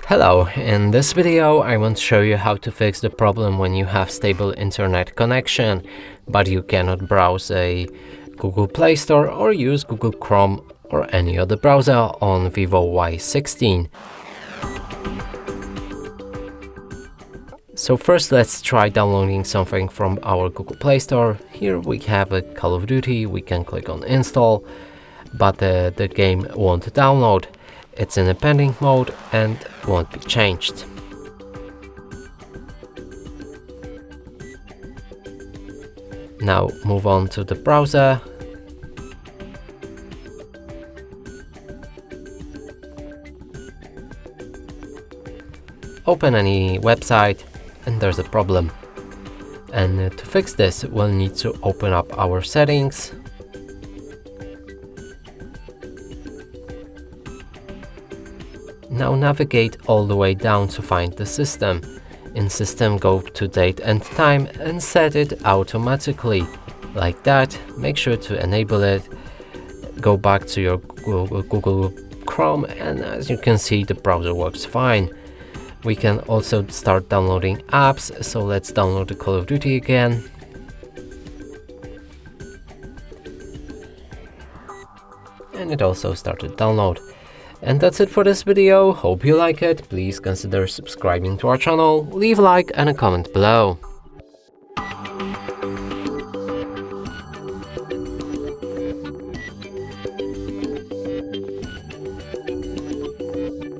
Hello, in this video I want to show you how to fix the problem when you have stable internet connection, but you cannot browse a Google Play Store or use Google Chrome or any other browser on Vivo Y16. So first let's try downloading something from our Google Play Store. Here we have a Call of Duty, we can click on install, but the game won't download. It's in a pending mode and won't be changed. Now move on to the browser. Open any website and there's a problem. And to fix this, we'll need to open up our settings. Now navigate all the way down to find the system. In system, go to date and time and set it automatically. Like that, make sure to enable it. Go back to your Google Chrome and as you can see the browser works fine. We can also start downloading apps, so let's download the Call of Duty again. And it also started download. And that's it for this video. Hope you like it. Please consider subscribing to our channel, leave a like and a comment below.